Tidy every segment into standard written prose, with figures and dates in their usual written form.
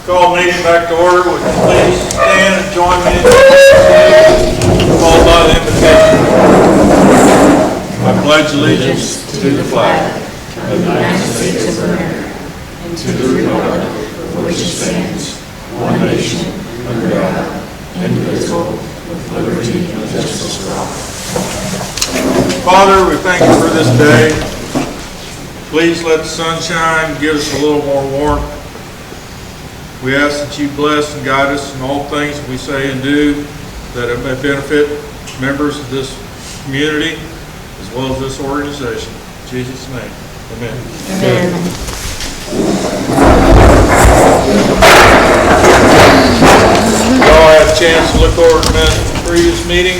Call meeting back to order. Would you please stand and join me in the followed by the invocation. I pledge allegiance to the flag of the United States of America and to the republic for which it stands, one nation, under God, indivisible, with liberty and justice for all. Father, we thank you for this day. Please let the sunshine give us a little more warmth. We ask that you bless and guide us in all things that we say and do, that it may benefit members of this community as well as this organization. In Jesus' name, amen. Amen. Y'all have a chance to look over the minutes of the previous meeting.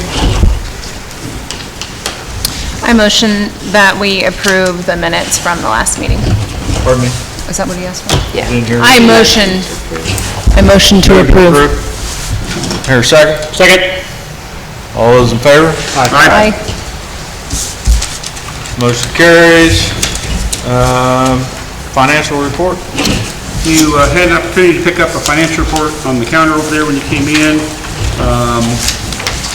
I motion that we approve the minutes from the last meeting. Pardon me? Is that what he asked for? Yeah. Didn't hear I motion to approve. Here, second? Second. All those in favor? Aye. Motion carries. Financial report? You had an opportunity to pick up a financial report on the counter over there when you came in.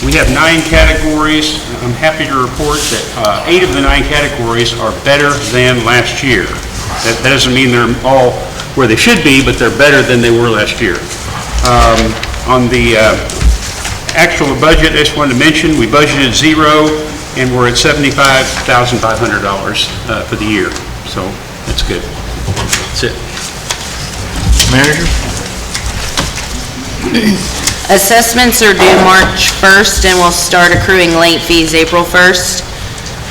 We have 9 categories. I'm happy to report that 8 of the 9 categories are better than last year. That doesn't mean they're all where they should be, but they're better than they were last year. On the actual budget, I just wanted to mention, we budgeted 0, and we're at $75,500 for the year. So that's good. That's it. Manager? Assessments are due March 1st and will start accruing late fees April 1st.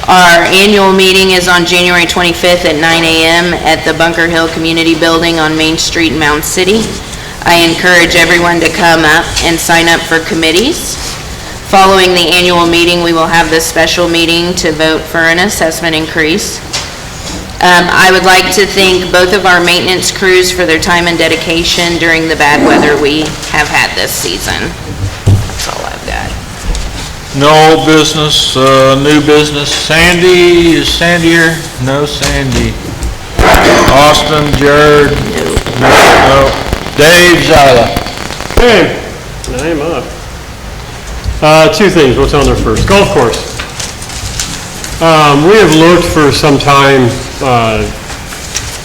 Our annual meeting is on January 25th at 9 a.m. at the Bunker Hill Community Building on Main Street in Mound City. I encourage everyone to come up and sign up for committees. Following the annual meeting, we will have this special meeting to vote for an assessment increase. I would like to thank both of our maintenance crews for their time and dedication during the bad weather we have had this season. That's all I've got. No old business, new business. Sandy, is Sandy here? No Sandy. Austin, Jared? No. Dave Zyla? Hey, I am up. 2 things, what's on there first? Golf course. We have looked for some time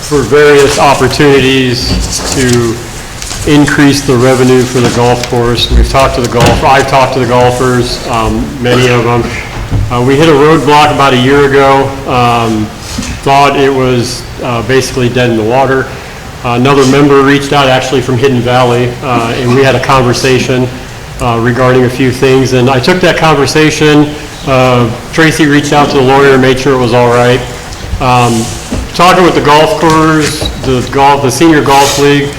for various opportunities to increase the revenue for the golf course. I've talked to the golfers, many of them. We hit a roadblock about a year ago, thought it was basically dead in the water. Another member reached out actually from Hidden Valley, and we had a conversation regarding a few things, and I took that conversation. Tracy reached out to the lawyer and made sure it was all right. Talking with the golf course, the senior golf league,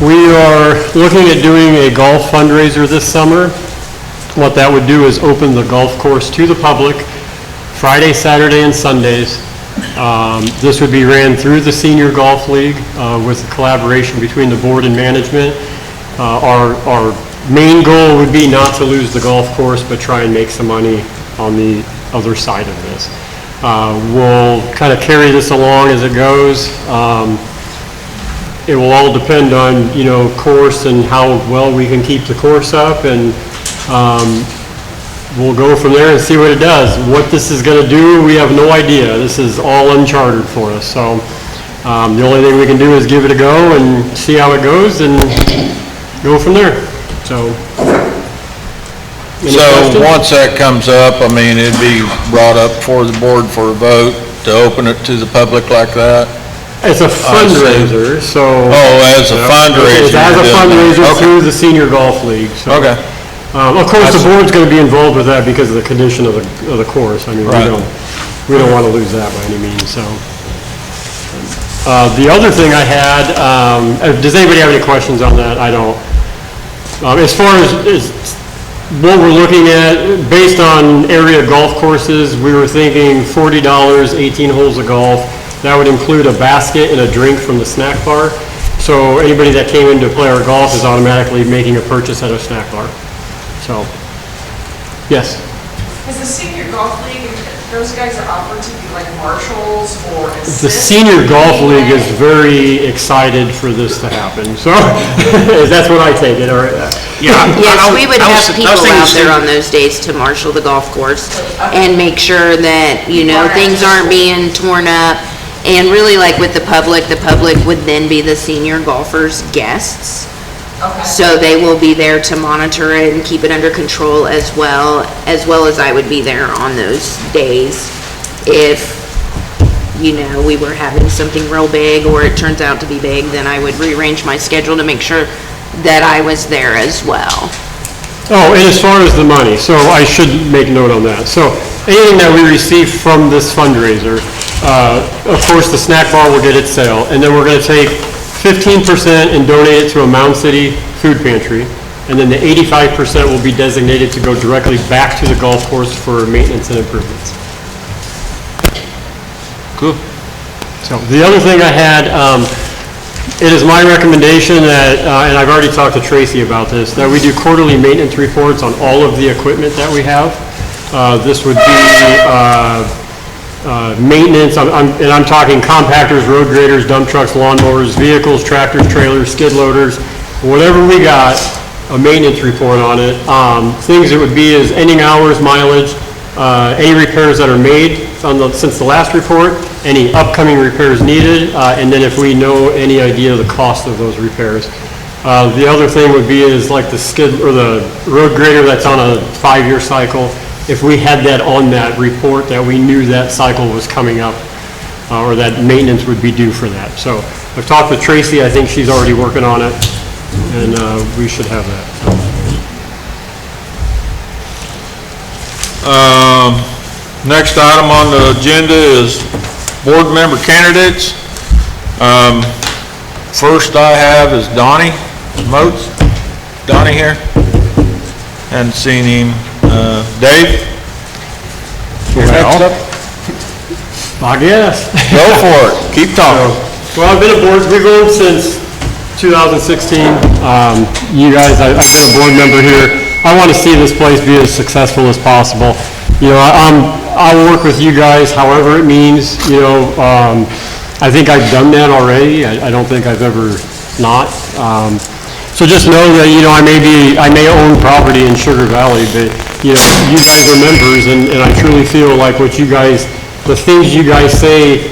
we are looking at doing a golf fundraiser this summer. What that would do is open the golf course to the public Friday, Saturday, and Sundays. This would be ran through the senior golf league with a collaboration between the board and management. Our main goal would be not to lose the golf course, but try and make some money on the other side of this. We'll kind of carry this along as it goes. It will all depend on, course and how well we can keep the course up, and we'll go from there and see what it does. What this is going to do, we have no idea. This is all uncharted for us. So the only thing we can do is give it a go and see how it goes and go from there. So Once that comes up, it'd be brought up before the board for a vote to open it to the public like that? It's a fundraiser, so... Oh, as a fundraiser. It's as a fundraiser through the senior golf league. So. Okay. Of course, the board's going to be involved with that because of the condition of the course. Right. we don't want to lose that by any means. So, the other thing I had, does anybody have any questions on that? I don't. As far as what we're looking at, based on area golf courses, we were thinking $40, 18 holes of golf. That would include a basket and a drink from the snack bar. So anybody that came in to play our golf is automatically making a purchase at a snack bar. So, yes? Has the senior golf league those guys are offered to be like marshals or assist? The Senior Golf League is very excited for this to happen, so that's what I take it, or, Yeah. Yes, we would I have was people thinking out there the on those days to marshal the golf course and make sure that, you know, things aren't being torn up. And really, like with the public would then be the senior golfers' guests. Okay. So they will be there to monitor it and keep it under control as well as I would be there on those days. If, you know, we were having something real big or it turns out to be big, then I would rearrange my schedule to make sure that I was there as well. Oh, and as far as the money, so I should make note on that. So anything that we receive from this fundraiser, of course, the snack bar will get its sale, and then we're gonna take 15% and donate it to a Mound City food pantry, and then the 85% will be designated to go directly back to the golf course for maintenance and improvements. Cool. So the other thing I had, it is my recommendation that, and I've already talked to Tracy about this, that we do quarterly maintenance reports on all of the equipment that we have. This would be maintenance, and I'm talking compactors, road graders, dump trucks, lawnmowers, vehicles, tractors, trailers, skid loaders, whatever we got, a maintenance report on it. Things that would be is ending hours, mileage, any repairs that are made since the last report, any upcoming repairs needed, and then if we know any idea of the cost of those repairs. The other thing would be is like the skid, or the road grader that's on a 5-year cycle, if we had that on that report, that we knew that cycle was coming up, or that maintenance would be due for that. So I've talked with Tracy, I think she's already working on it, and we should have that. Next item on the agenda is board member candidates. First I have is Donnie Moats. Donnie here? Hadn't seen him. Dave? You're next up? I guess. Go for it. Keep talking. Well, I've been aboard, we've owned since 2016. You guys, I've been a board member here. I want to see this place be as successful as possible. You know, I'll work with you guys however it means, you know. I think I've done that already. I don't think I've ever not. So just know that, you know, I may own property in Sugar Valley, but, you know, you guys are members, and I truly feel like what you guys, the things you guys say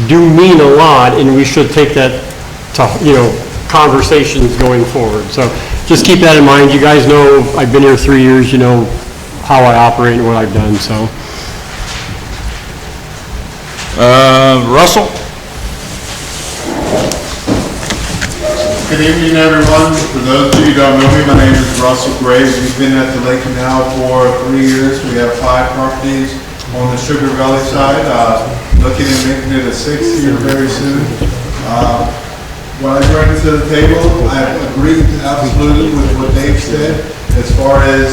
do mean a lot, and we should take that to, you know, conversations going forward. So just keep that in mind. You guys know I've been here 3 years, you know how I operate and what I've done, so. Russell? Good evening, everyone. For those of you who don't know me, my name is Russell Gray. We've been at the lake now for 3 years. We have 5 properties on the Sugar Valley side. Looking at making it a 6th here very soon. When I bring it to the table, I agree absolutely with what Dave said as far as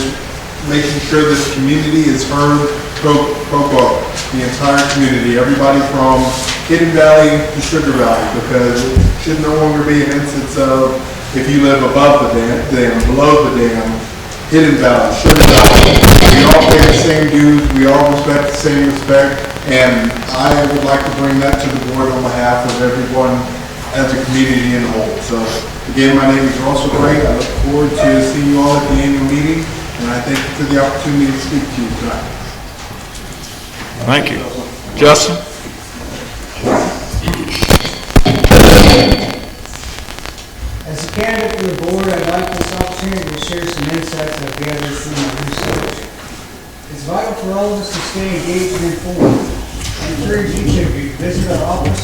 making sure this community is heard pro bono, the entire community, everybody from Hidden Valley to Sugar Valley, because it should no longer be an instance of if you live above the dam, below the dam, Hidden Valley, Sugar Valley. We all pay the same dues, we all respect the same respect, and I would like to bring that to the board on behalf of everyone as a community in whole. So again, my name is Russell Gray. I look forward to seeing you all at the annual meeting, and I thank you for the opportunity to speak to you tonight. Thank you. Justin? As a candidate for the board, I'd like this opportunity to share some insights I've gathered through my research. It's vital for all of us to stay engaged and informed. I encourage each of you to visit our office,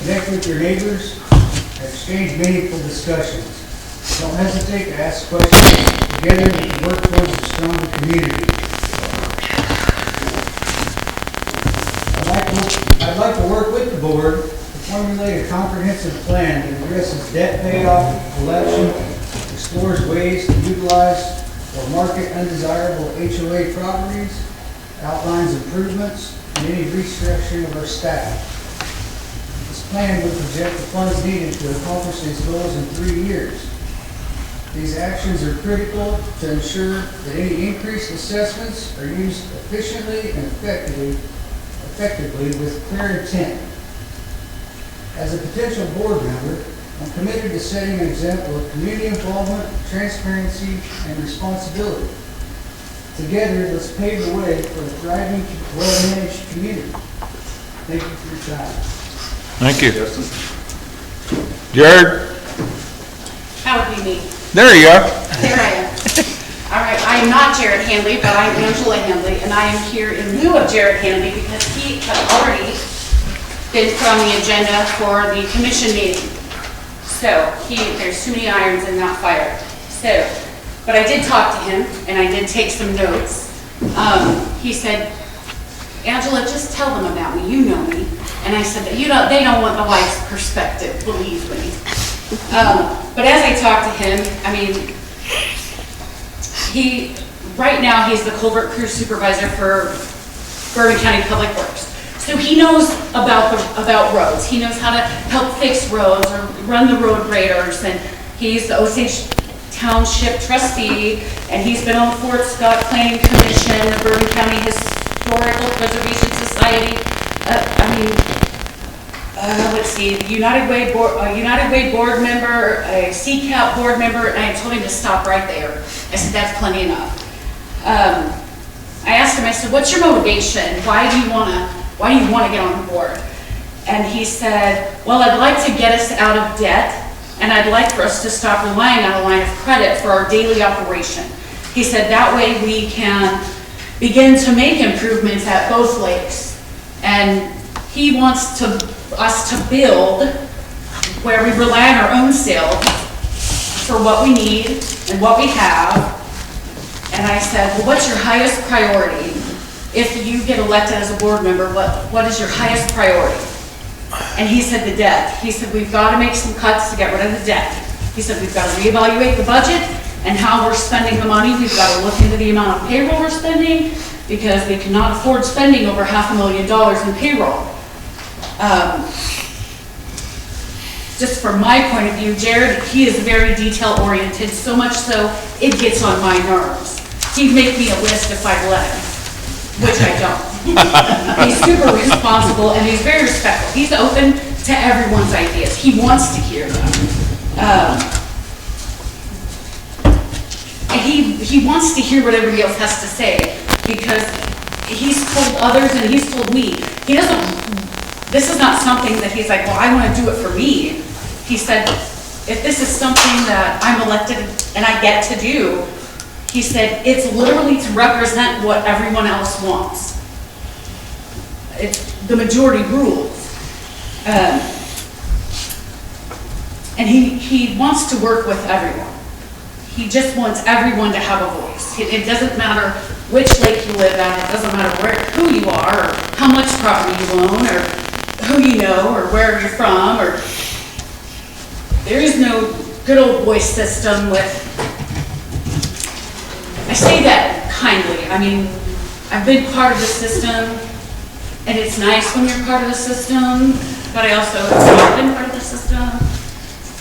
connect with your neighbors, and exchange meaningful discussions. Don't hesitate to ask questions. Together we can work towards a stronger community. I'd like to work with the board to formulate a comprehensive plan that addresses debt payoff, collection, explores ways to utilize or market undesirable HOA properties, outlines improvements, and any restructuring of our staff. This plan would project the funds needed to accomplish these goals in 3 years. These actions are critical to ensure that any increased assessments are used efficiently and effectively effectively with clear intent. As a potential board member, I'm committed to setting an example of community involvement, transparency, and responsibility. Together, let's pave the way for a thriving, well-managed community. Thank you for your time. Thank you. Jared, That would be me. there you are. There I am. All right, I am not Jared Handley, but I'm Angela Handley, and I am here in lieu of Jared Handley because he had already been put on the agenda for the commission meeting. So there's too many irons in that fire. So, but I did talk to him, and I did take some notes. He said, Angela, just tell them about me, you know me. And I said, they don't want the wife's perspective, believe me. But as I talked to him, I mean, right now, he's the culvert crew supervisor for Bourbon County Public Works. So he knows about roads. He knows how to help fix roads or run the road graders, and he's the Osage Township trustee, and he's been on the Fort Scott Planning Commission, the Bourbon County Historical Preservation Society. Let's see, United Way board member, a CCAP board member, and I told him to stop right there. I said, that's plenty enough. I asked him, I said, what's your motivation? Why do you want to get on the board? And he said, well, I'd like to get us out of debt, and I'd like for us to stop relying on a line of credit for our daily operation. He said, that way we can begin to make improvements at both lakes. And he wants us to build where we rely on our own selves for what we need and what we have. And I said, well, what's your highest priority? If you get elected as a board member, what is your highest priority? And he said the debt. He said, we've got to make some cuts to get rid of the debt. He said, we've got to reevaluate the budget and how we're spending the money. We've got to look into the amount of payroll we're spending because we cannot afford spending over $500,000 in payroll. Just from my point of view, Jared, he is very detail-oriented, so much so it gets on my nerves. He'd make me a list if I'd let him, which I don't. He's super responsible and he's very respectful. He's open to everyone's ideas. He wants to hear them. And he wants to hear what everybody else has to say because he's told others and he's told me. This is not something that he's like, well, I want to do it for me. He said, if this is something that I'm elected and I get to do, he said, it's literally to represent what everyone else wants. It's the majority rules. And he wants to work with everyone. He just wants everyone to have a voice. It doesn't matter which lake you live at, it doesn't matter who you are, or how much property you own, or who you know, or where you're from, or there is no good old voice system with, I say that kindly. I mean, I've been part of the system, and it's nice when you're part of the system, but I also have not been part of the system.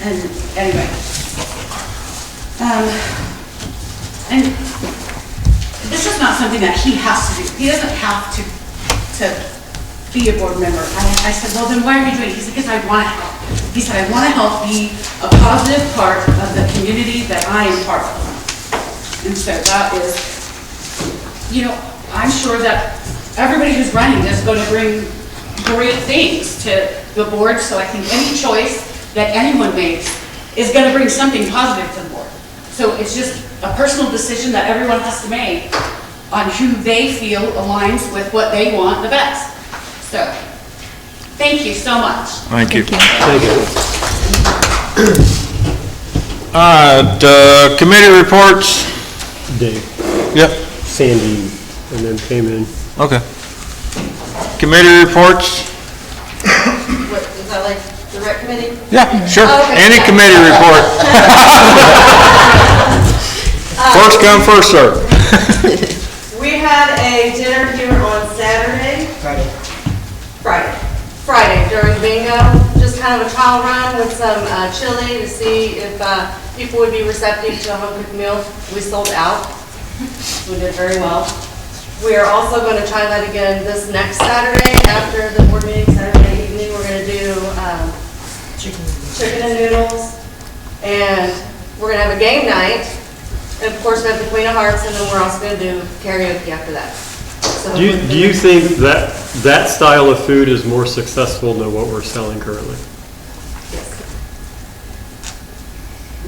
And anyway, and this is not something that he has to do. He doesn't have to be a board member. I said, well, then why are you doing it? He said, because I want to help. He said, I want to help be a positive part of the community that I am part of. And so that is, you know, I'm sure that everybody who's running is going to bring great things to the board. So I think any choice that anyone makes is going to bring something positive to the board. So it's just a personal decision that everyone has to make on who they feel aligns with what they want the best. So, thank you so much. Thank you. Thank you. Committee reports. Dave, Yep, Sandy, and then came in. okay. Committee reports. What, is that like the rec committee? Yeah, sure. Okay. Any committee report. First come, first serve. We had a dinner here on Saturday. Friday during bingo, just kind of a trial run with some chili to see if people would be receptive to a home cooked meal. We sold out. We did very well. We are also going to try that again this next Saturday after the board meeting, Saturday evening. We're going to do chicken and noodles, and we're going to have a game night. And of course, we have the Queen of Hearts, and then we're also going to do karaoke after that. So Do you think that that style of food is more successful than what we're selling currently? Yes.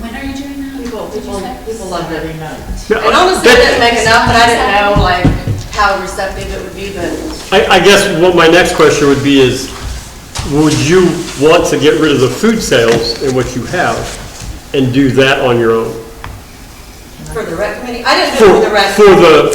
When are you doing that? People love it. Yeah, And honestly, I didn't make enough, but I didn't know like how receptive it would be, but I guess what my next question would be is, would you want to get rid of the food sales in what you have and do that on your own? for the rec committee, I didn't do it for the rec.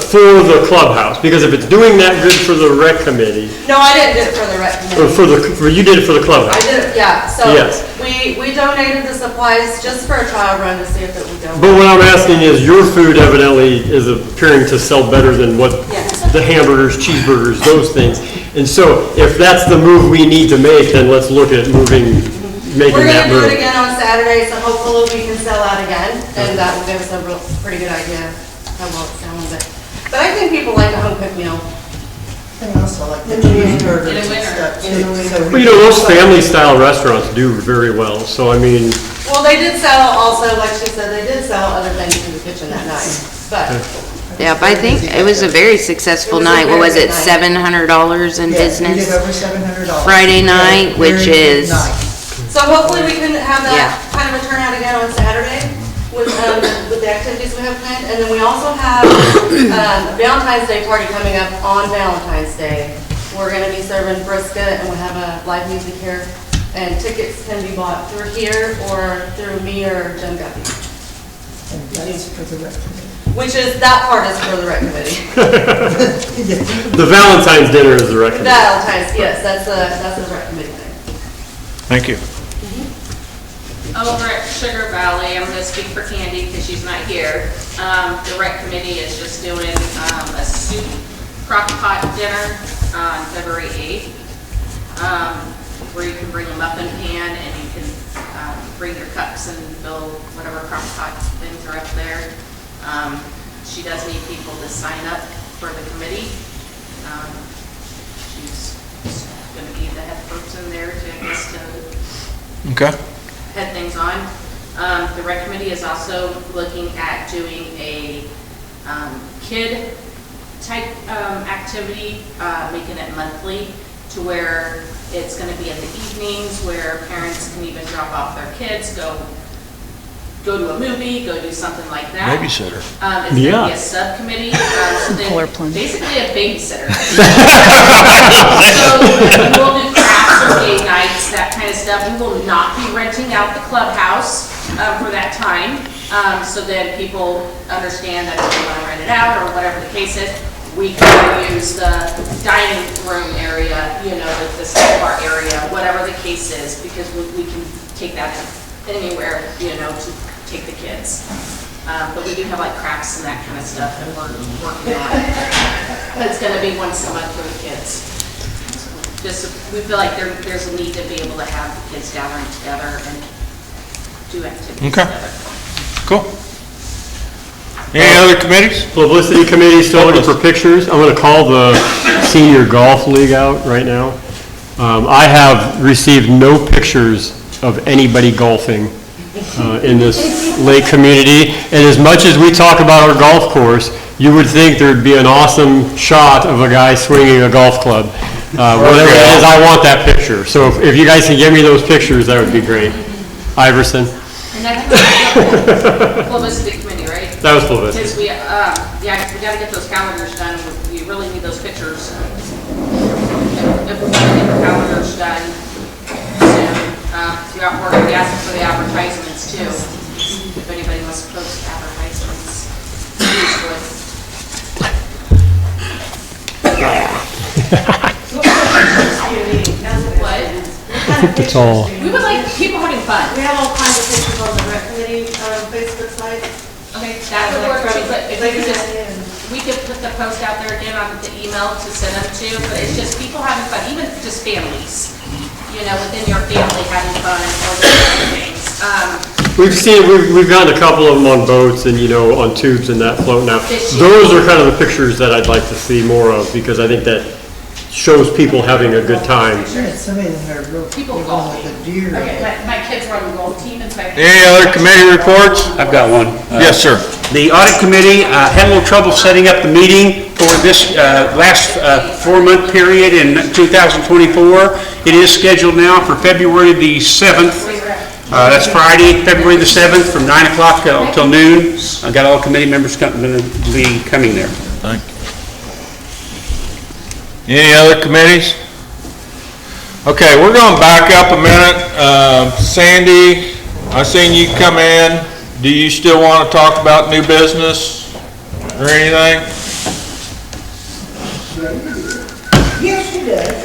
For the clubhouse, because if it's doing that good for the rec committee, No, I didn't do it for the rec or committee. you did it for the I clubhouse. did it, yeah, so Yes. we donated the supplies just for a trial run to see if it would go. But what I'm asking is, your food evidently is appearing to sell better than what Yes. the hamburgers, cheeseburgers, those things. And so if that's the move we need to make, then let's look at making We're that gonna do move. it again on Saturday, so hopefully we can sell out again, and that will give us a pretty good idea how well it's selling, but I think people like a home cooked meal. And also like the cheeseburgers In the and winter. stuff too. So Well, you know, most family-style restaurants do very well, so I mean, Well, they did sell also, like she said, they did sell other things in the kitchen that night, but Yeah, but I think it was a very successful It was a night. What very was good it, night. $700 in yeah, we business? did over $700. Friday night, which Very good is- night. so hopefully we can have Yeah. that kind of a turnout again on Saturday with the activities we have planned. And then we also have a Valentine's Day party coming up on Valentine's Day. We're gonna be serving brisket and we have a live music here. And tickets can be bought through here or through me or Jim Guppy. And that's for the rec committee. Which is, that part is for the rec committee. the Valentine's dinner is the recommendation. Valentine's, yes, that's the rec committee thing. Thank you. Over at Sugar Valley, I'm gonna speak for Candy because she's not here. The rec committee is just doing, a soup crock pot dinner on February 8th. Where you can bring a muffin pan and you can, bring your cups and fill whatever crock pot things are up there. She does need people to sign up for the committee. She's gonna be the head person there to, I guess, to Okay. head things on. The rec committee is also looking at doing a kid type activity, making it monthly to where it's going to be in the evenings where parents can even drop off their kids, go to a movie, go do something like that. Babysitter. It's going to Yeah. be a subcommittee, so then basically a babysitter. So we'll do crafts or game nights, that kind of stuff. We will not be renting out the clubhouse for that time. So then people understand that if they want to rent it out or whatever the case is, we can use the dining room area, you know, the snack bar area, whatever the case is, because we can take that anywhere, you know, to take the kids. But we do have like crafts and that kind of stuff that we're working on. It's gonna be once a month for the kids. Just, we feel like there's a need to be able to have the kids gathering together and do activities Okay. together. Cool. Any other committees? Publicity committee, still looking for pictures. I'm gonna call the senior golf league out right now. I have received no pictures of anybody golfing in this lake community. And as much as we talk about our golf course, you would think there'd be an awesome shot of a guy swinging a golf club. Whatever it is, I want that picture. So if you guys can give me those pictures, that would be great. Iverson, And that's publicity committee, right? that was publicity. Because we, yeah, 'cause we gotta get those calendars done, we really need those pictures. If we wanna get the calendars done soon, throughout work, we ask for the advertisements too. If anybody wants to post advertisements, please would. What? It's all. We would like people having fun. We have all kinds of pictures on the rec committee Facebook site. Okay, that would work too, but if we could just, we could put the post out there again on the email to send them to, but it's just people having fun, even just families, you know, within your family having fun or those kind of things. we've gotten a couple of them on boats and, on tubes and that float now. Those are kind of the pictures that I'd like to see more of, because I think that shows people having a good time. Some of them are real, People with call me. the deer. Okay, my kids run the golf team, and so I. Any other committee reports? I've got one. Yes, sir. The audit committee had a little trouble setting up the meeting for this last 4-month period in 2024. It is scheduled now for February the 7th. That's Friday, February the 7th, from 9 o'clock till noon. I've got all committee members going to be coming there. Thank you. Any other committees? Okay, we're going back up a minute. Sandy, I seen you come in. Do you still want to talk about new business or anything? Yes, she does.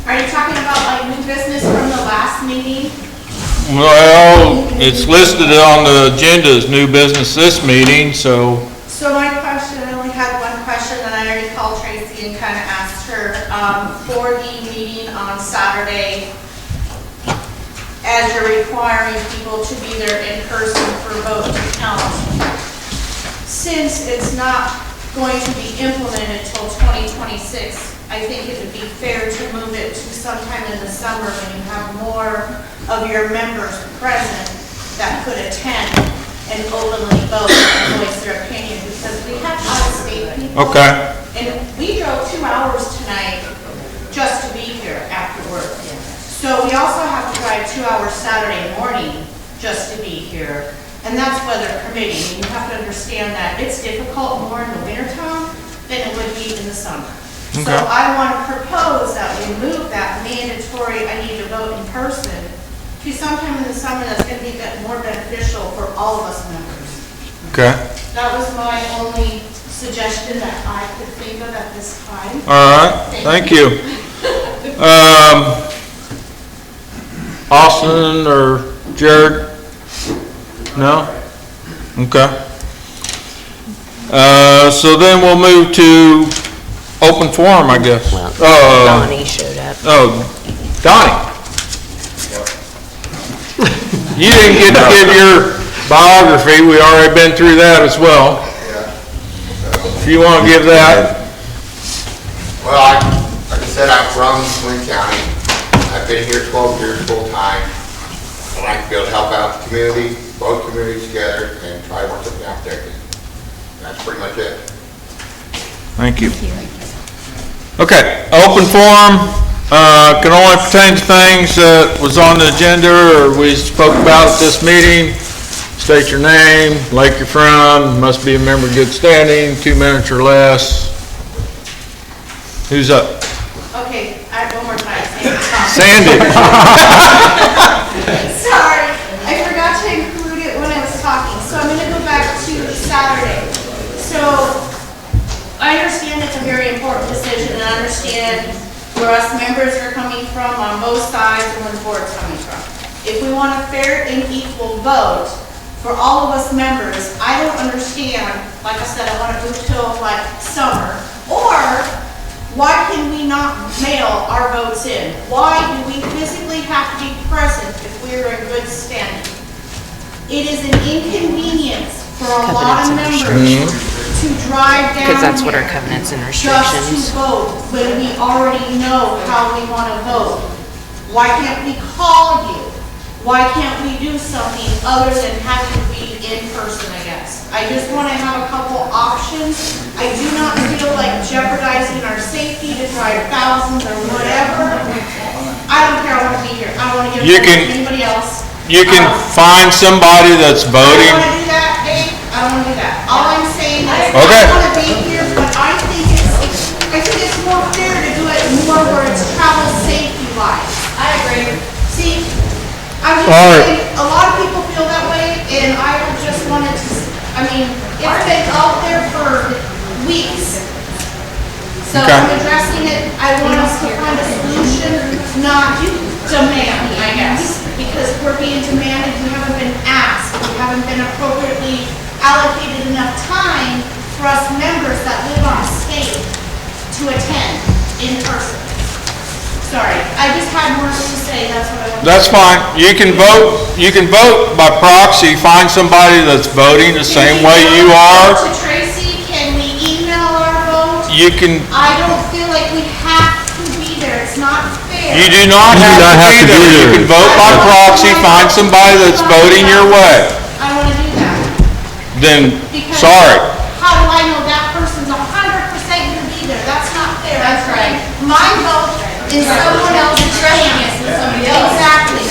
Are you talking about like new business from the last meeting? Well, it's listed on the agenda as new business this meeting, so. So my question, I only had one question, and I already called Tracy and kind of asked her, for the meeting on Saturday, as you're requiring people to be there in person for vote to count, since it's not going to be implemented till 2026, I think it would be fair to move it to sometime in the summer when you have more of your members present that could attend and openly vote and voice their opinion, because we have out-of-state people. Okay. And we drove 2 hours tonight just to be here after work. So we also have to drive 2 hours Saturday morning just to be here. And that's weather permitting. And you have to understand that it's difficult more in the wintertime than it would be in the summer. So I want to propose that we move that mandatory, I need to vote in person, to sometime in the summer that's going to be more beneficial for all of us members. Okay. That was my only suggestion that I could think of at this time. All right, thank you. Austin or Jared? No? Okay. So then we'll move to open forum, I guess. Donnie showed up. Oh, Donnie. You didn't get to give your biography, we already been through that as well. If you want to give that. Well, like I said, I'm from Swain County. I've been here 12 years full-time. I like to be able to help out the community, both communities together, and try to work something out there. That's pretty much it. Thank you. Okay, open forum, can only pertain to things that was on the agenda or we spoke about at this meeting. State your name, lake you're from, must be a member of good standing, 2 minutes or less. Who's up? Okay, I have one more time. Sandy. Sorry, I forgot to include it when I was talking, so I'm gonna go back to Saturday. So, I understand it's a very important decision, and I understand where us members are coming from on both sides and where the board's coming from. If we want a fair and equal vote for all of us members, I don't understand, like I said, I want to move till like summer, or why can we not mail our votes in? Why do we physically have to be present if we're in good standing? It is an inconvenience for a lot of members to drive down Because that's what our here covenants and just to restrictions. vote when we already know how we want to vote. Why can't we call you? Why can't we do something other than having to be in person, I guess? I just want to have a couple options. I do not feel like jeopardizing our safety to drive thousands or whatever. I don't care, I want to be here. I want to give it to anybody else. You can find somebody that's I voting. don't want to do that, Dave. I don't want to do that. All I'm saying is, Okay. I want to be here, but I think it's more fair to do it more where it's travel safety wise. I agree. See, I'm just saying, a lot of people feel that way, and I just wanted to, I mean, it's been out there for weeks. So I'm addressing it, I want us to find a solution, not demand, I guess, because we're being demanded, we haven't been asked, we haven't been appropriately allocated enough time for us members that live on state to attend in person. Sorry, I just had more to say, that's what I wanted. That's fine. You can vote by proxy, find somebody that's voting the same way you are. To Tracy, can we email our vote? You can, I don't feel like we have to be there, it's not fair. you do not have to be there. You can vote by proxy, find somebody that's voting your way. I wanna do that. Then, Because sorry. how do I know that person's 100% gonna be there? That's not fair. That's right. My vote is someone else's hands. Exactly.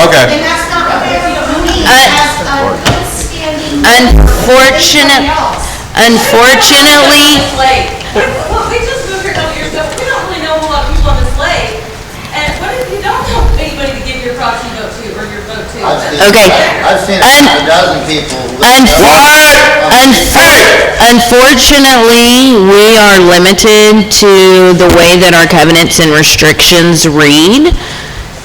Okay. And that's not fair to me as a good standing. Unfortunately, Well, we just moved here a couple years ago, we don't really know a whole lot of people on this lake, and what if you don't know anybody to give your proxy vote to, or your vote to? Okay. I've seen a dozen people. Unfortunately, we are limited to the way that our covenants and restrictions read,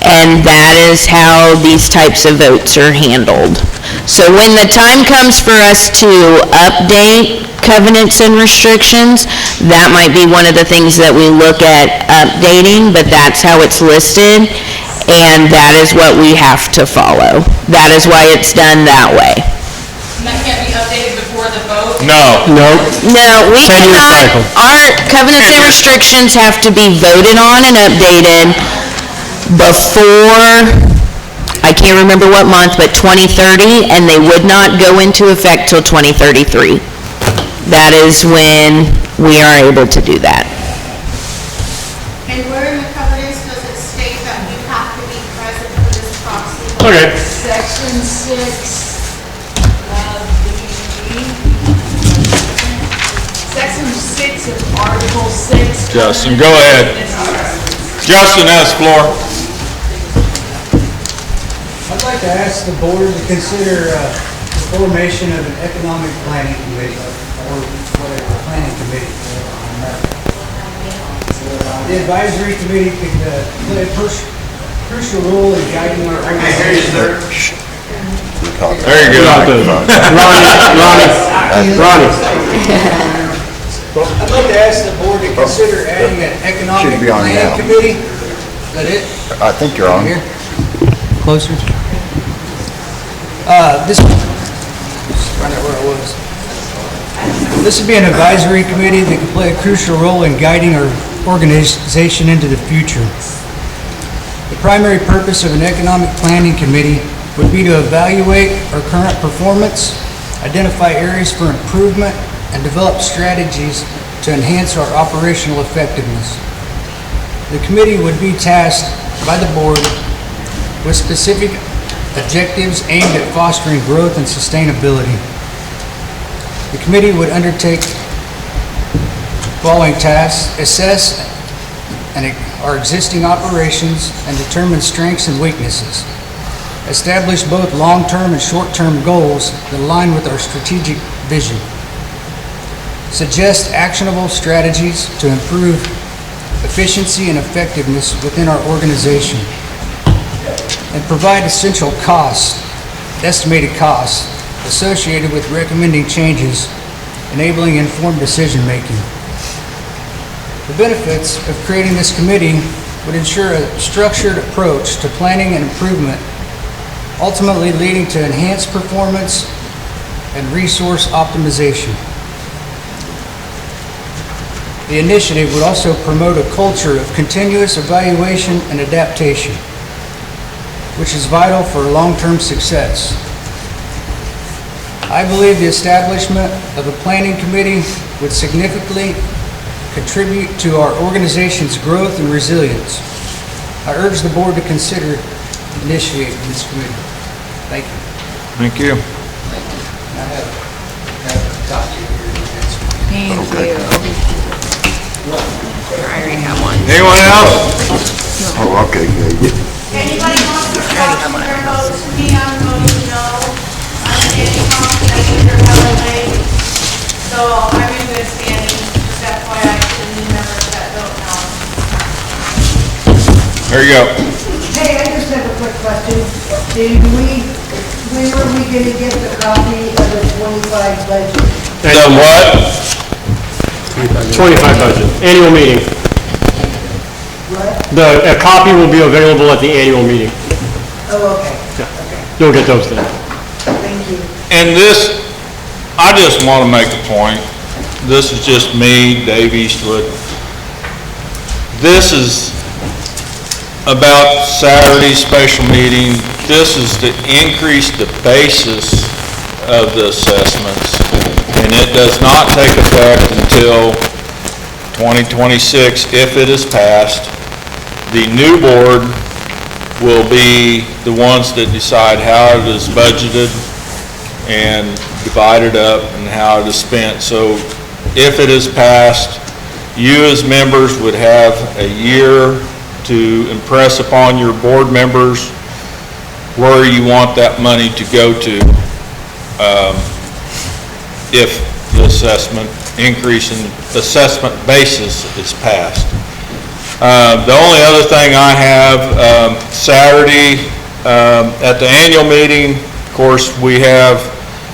and that is how these types of votes are handled. So when the time comes for us to update covenants and restrictions, that might be one of the things that we look at updating, but that's how it's listed, and that is what we have to follow. That is why it's done that way. And that can't be updated before the vote? No. Nope. No, we 10-year cannot, cycle. our covenants and restrictions have to be voted on and updated before, I can't remember what month, but 2030, and they would not go into effect till 2033. That is when we are able to do that. And where in the covenants does it state that we have to be present for this proxy? Okay. Section 6 of Section 6 of Article 6. Justin, go ahead. Justin has the floor. I'd like to ask the board to consider the formation of an economic planning committee, or whatever, planning committee. The advisory committee could play a crucial role in guiding our organization. There you go. Ronnie. I'd like to ask the board to consider adding an economic Should be on planning now. committee. Is that it? I think you're on. Here? Closer. Find out where I was. This would be an advisory committee that could play a crucial role in guiding our organization into the future. The primary purpose of an economic planning committee would be to evaluate our current performance, identify areas for improvement, and develop strategies to enhance our operational effectiveness. The committee would be tasked by the board with specific objectives aimed at fostering growth and sustainability. The committee would undertake following tasks: assess our existing operations and determine strengths and weaknesses, establish both long-term and short-term goals that align with our strategic vision, suggest actionable strategies to improve efficiency and effectiveness within our organization, and provide essential costs, estimated costs, associated with recommending changes, enabling informed decision-making. The benefits of creating this committee would ensure a structured approach to planning and improvement, ultimately leading to enhanced performance and resource optimization. The initiative would also promote a culture of continuous evaluation and adaptation, which is vital for long-term success. I believe the establishment of a planning committee would significantly contribute to our organization's growth and resilience. I urge the board to consider initiating this committee. Thank you. Thank you. I have a copy here. Thank you. I already have one. Anyone else? Oh, okay, good. Anybody wants to talk to their vote to me, I'm voting no. I'm getting confident, I think they're hella late. So I'm in good standing, just FYI, to the new members that vote no. There you go. Hey, I just have a quick question. When are we gonna get the copy of the 25 budget? The what? 25 budget, annual meeting. What? A copy will be available at the annual meeting. Oh, okay, You'll get those then. thank you. And this, I just want to make a point. This is just me, Dave Eastwood. This is about Saturday's special meeting. This is to increase the basis of the assessments, and it does not take effect until 2026 if it is passed. The new board will be the ones that decide how it is budgeted and divided up and how it is spent. So if it is passed, you as members would have a year to impress upon your board members where you want that money to go to if the assessment increase in assessment basis is passed. The only other thing I have, Saturday at the annual meeting, of course, we have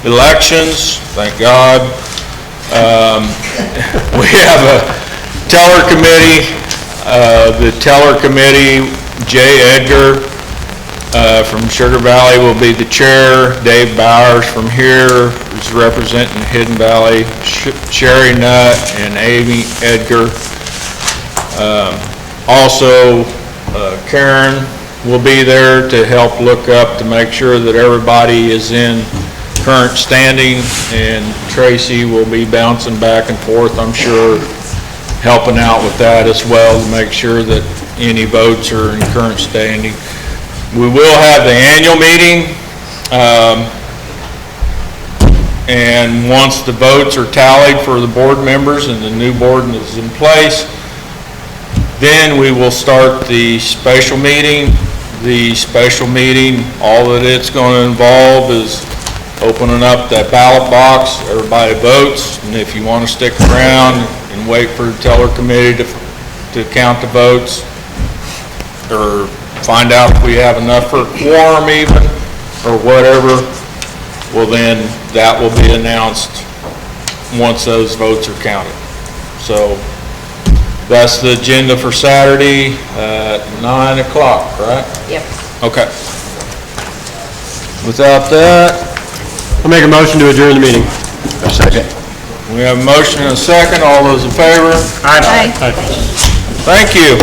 elections, thank God. We have a teller committee. The teller committee, Jay Edgar from Sugar Valley will be the chair. Dave Bowers from here is representing Hidden Valley. Sherry Nutt and Amy Edgar. Also, Karen will be there to help look up to make sure that everybody is in current standing, and Tracy will be bouncing back and forth, I'm sure, helping out with that as well to make sure that any votes are in current standing. We will have the annual meeting, and once the votes are tallied for the board members and the new board is in place, then we will start the special meeting. The special meeting, all that it's going to involve is opening up that ballot box, everybody votes, and if you want to stick around and wait for the teller committee to count the votes, or find out if we have enough for a quorum even, or whatever, well then, that will be announced once those votes are counted. So, that's the agenda for Saturday at 9 o'clock, right? Yep. Okay. Without that, I'll make a motion to adjourn the meeting. a second. We have a motion and a second. All those in favor? Aye. Thank you.